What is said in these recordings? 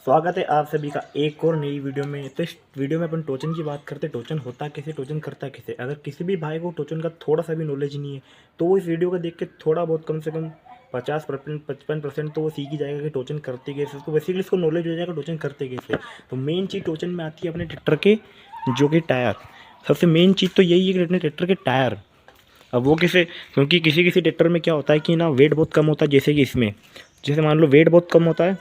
स्वागत है आप सभी का एक और नई वीडियो में। तो इस वीडियो में अपन टोचन की बात करते हैं। टोचन होता कैसे, टोचन करता कैसे। अगर किसी भी भाई को टोचन का थोड़ा सा भी नॉलेज नहीं है तो वो इस वीडियो को देख के थोड़ा बहुत कम से कम 50% 55% तो वो सीख ही जाएगा कि टोचन करते कैसे। उसको बेसिकली इसको नॉलेज हो जाएगा टोचन करते कैसे। तो मेन चीज़ टोचन में आती है अपने ट्रैक्टर के जो कि टायर। सबसे मेन चीज़ तो यही है कि अपने ट्रैक्टर के टायर। अब वो किसे, क्योंकि किसी किसी ट्रैक्टर में क्या होता है कि ना वेट बहुत कम होता है। जैसे कि इसमें जैसे मान लो वेट बहुत कम होता है,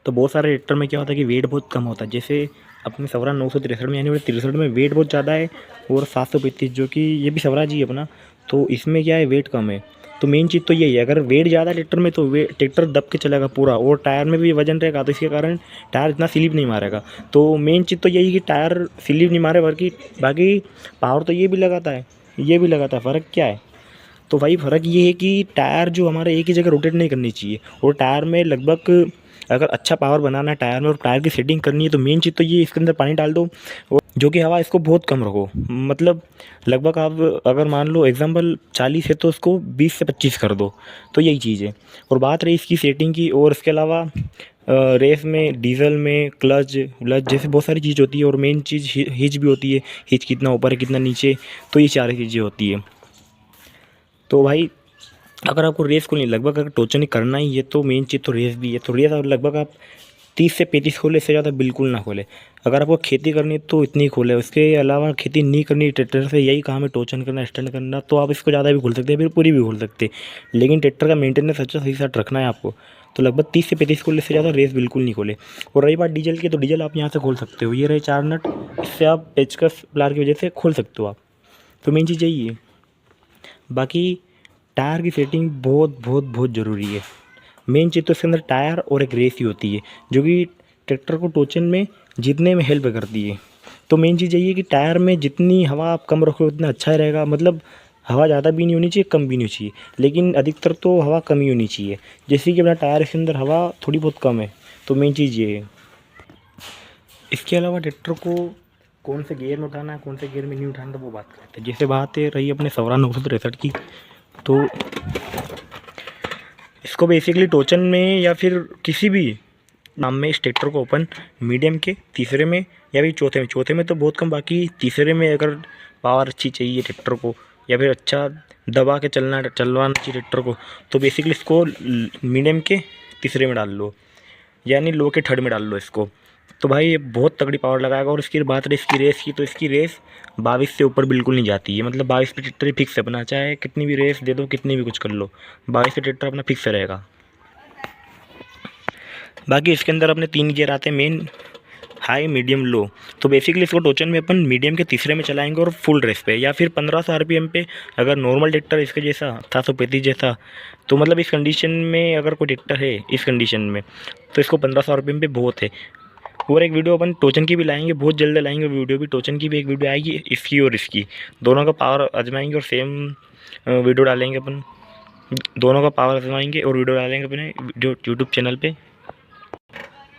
तो बहुत सारे ट्रैक्टर में क्या होता है कि वेट बहुत कम होता है। जैसे अपने सवरा 963 में, यानी 63 में वेट बहुत ज़्यादा है, और 735 जो कि ये भी सवरा जी है अपना, तो इसमें क्या है वेट कम है। तो मेन चीज़ तो यही है, अगर वेट ज़्यादा है ट्रैक्टर में तो वे ट्रैक्टर दब के चलेगा पूरा, और टायर में भी वजन रहेगा, तो इसके कारण टायर इतना स्लिप नहीं मारेगा। तो मेन चीज़ तो यही है कि टायर स्लिप नहीं मारे, बाकी पावर तो ये भी लगाता है, ये भी लगाता है। फ़र्क क्या है? तो भाई फ़र्क ये है कि टायर जो हमारे एक ही जगह रोटेट नहीं करनी चाहिए, और टायर में लगभग अगर अच्छा पावर बनाना है टायर में और टायर की सेटिंग करनी है तो मेन चीज़ तो ये इसके अंदर पानी डाल दो, और जो कि हवा इसको बहुत कम रखो। मतलब लगभग आप अगर मान लो एग्जांपल 40 है तो उसको 20 से 25 कर दो। तो यही चीज़ है। और बात रही इसकी सेटिंग की, और इसके अलावा रेस में, डीजल में, क्लच व्लच जैसे बहुत सारी चीज़ होती है, और मेन चीज़ हिच भी होती है। हिच कितना ऊपर है कितना नीचे, तो ये सारी चीज़ें होती है। तो भाई अगर आपको रेस को नहीं, लगभग अगर टोचन करना ही है तो मेन चीज़ तो रेस भी है। तो रेस अब लगभग आप 30 से 35 खोले, इससे ज़्यादा बिल्कुल ना खोले। अगर आपको खेती करनी है तो इतनी ही खोले, उसके अलावा खेती नहीं करनी ट्रैक्टर से, यही काम है टोचन करना, स्टैंड करना, तो आप इसको ज़्यादा भी खोल सकते हैं, फिर पूरी भी खोल सकते हैं। लेकिन ट्रैक्टर का मेंटेनेंस अच्छा सही साथ रखना है आपको, तो लगभग 30 से 35 खोले, इससे ज़्यादा रेस बिल्कुल नहीं खोले। और रही बात डीजल की, तो डीजल आप यहाँ से खोल सकते हो। ये रहे 4 नट, इससे आप पेचकस प्लार की वजह से खोल सकते हो आप। तो मेन चीज़ यही है। बाकी टायर की सेटिंग बहुत बहुत बहुत ज़रूरी है। मेन चीज़ तो इसके अंदर टायर और एक रेस ही होती है, जो कि ट्रैक्टर को टोचन में जीतने में हेल्प करती है। तो मेन चीज़ यही है कि टायर में जितनी हवा आप कम रखोगे उतना अच्छा ही रहेगा। मतलब हवा ज़्यादा भी नहीं होनी चाहिए, कम भी नहीं चाहिए, लेकिन अधिकतर तो हवा कम ही होनी चाहिए। जैसे कि अपना टायर के अंदर हवा थोड़ी बहुत कम है, तो मेन चीज़ ये है। इसके अलावा ट्रैक्टर को कौन से गियर में उठाना है, कौन से गियर में नहीं उठाना, तो वो बात करते हैं। जैसे बात है रही अपने सवरा 963 की, तो इसको बेसिकली टोचन में या फिर किसी भी नाम में इस ट्रैक्टर को अपन मीडियम के तीसरे में या फिर चौथे में तो बहुत कम, बाकी तीसरे में अगर पावर अच्छी चाहिए ट्रैक्टर को, या फिर अच्छा दबा के चलवाना चाहिए ट्रैक्टर को, तो बेसिकली इसको मीडियम के तीसरे में डाल लो, यानी लो के थर्ड में डाल लो इसको। तो भाई ये बहुत तगड़ी पावर लगाएगा। और इसकी बात रही इसकी रेस की, तो इसकी रेस 22 से ऊपर बिल्कुल नहीं जाती है। मतलब 22 पे ट्रैक्टर ही फिक्स है अपना, चाहे कितनी भी रेस दे दो, कितनी भी कुछ कर लो, 22 पे ट्रैक्टर अपना फिक्स रहेगा। बाकी इसके अंदर अपने 3 गियर आते हैं मेन, हाई मीडियम लो। तो बेसिकली इसको टोचन में अपन मीडियम के तीसरे में चलाएंगे, और फुल रेस पे या फिर 1500 आरपीएम पे। अगर नॉर्मल ट्रैक्टर इसके जैसा 735 जैसा, तो मतलब इस कंडीशन में अगर कोई ट्रैक्टर है इस कंडीशन में, तो इसको 1500 आरपीएम पे बहुत है। और एक वीडियो अपन टोचन की भी लाएंगे, बहुत जल्द लाएंगे वीडियो भी, टोचन की भी एक वीडियो आएगी, इसकी और इसकी दोनों का पावर आजमाएंगे, और सेम वीडियो डालेंगे अपन। दोनों का पावर आजमाएंगे और वीडियो डालेंगे अपने यूट्यूब चैनल पे।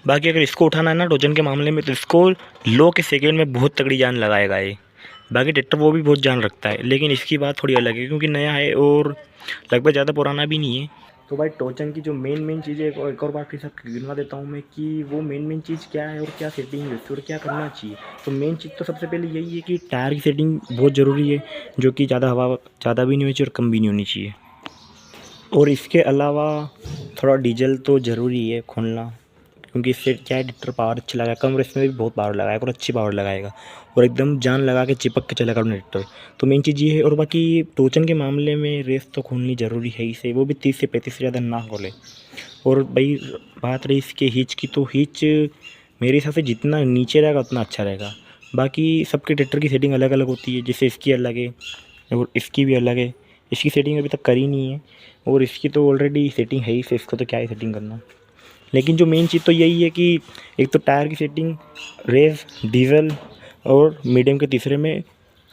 बाकी अगर इसको उठाना है ना टोचन के मामले में, तो इसको लो के सेकेंड में बहुत तगड़ी जान लगाएगा ये। बाकी ट्रैक्टर वो भी बहुत जान रखता है, लेकिन इसकी बात थोड़ी अलग है क्योंकि नया है और लगभग ज़्यादा पुराना भी नहीं है। तो भाई टोचन की जो मेन चीज़ें एक और बार के साथ गिनवा देता हूँ मैं कि वो मेन चीज़ क्या है, और क्या सेटिंग है और क्या करना चाहिए। तो मेन चीज़ तो सबसे पहले यही है कि टायर की सेटिंग बहुत ज़रूरी है, जो कि ज़्यादा हवा ज़्यादा भी नहीं होनी चाहिए और कम भी नहीं होनी चाहिए। और इसके अलावा थोड़ा डीजल तो ज़रूरी है खोलना, क्योंकि इससे क्या है ट्रैक्टर पावर अच्छी लगाएगा, कम रेस में भी बहुत पावर लगाएगा और अच्छी पावर लगाएगा, और एकदम जान लगा के चिपक के चलेगा अपना ट्रैक्टर। तो मेन चीज़ ये है। और बाकी टोचन के मामले में रेस तो खोलनी ज़रूरी है ही से, वो भी 30 से 35 से ज़्यादा ना खोले। और भाई बात रही इसके हिच की, तो हिच मेरे हिसाब से जितना नीचे रहेगा उतना अच्छा रहेगा। बाकी सबके ट्रैक्टर की सेटिंग अलग अलग होती है, जैसे इसकी अलग है और इसकी भी अलग है। इसकी सेटिंग अभी तक करी नहीं है, और इसकी तो ऑलरेडी सेटिंग है ही से, इसको तो क्या ही सेटिंग करना। लेकिन जो मेन चीज़ तो यही है कि एक तो टायर की सेटिंग, रेस, डीजल और मीडियम के तीसरे में,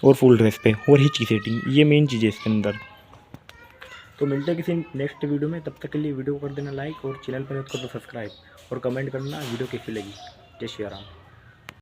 और फुल रेस पे, और हिच की सेटिंग, ये मेन चीज़ है इसके अंदर। तो मिलते हैं किसी नेक्स्ट वीडियो में, तब तक के लिए वीडियो को कर देना लाइक, और चैनल पर कर दो सब्सक्राइब, और कमेंट करना वीडियो कैसी लगी। जय श्री राम।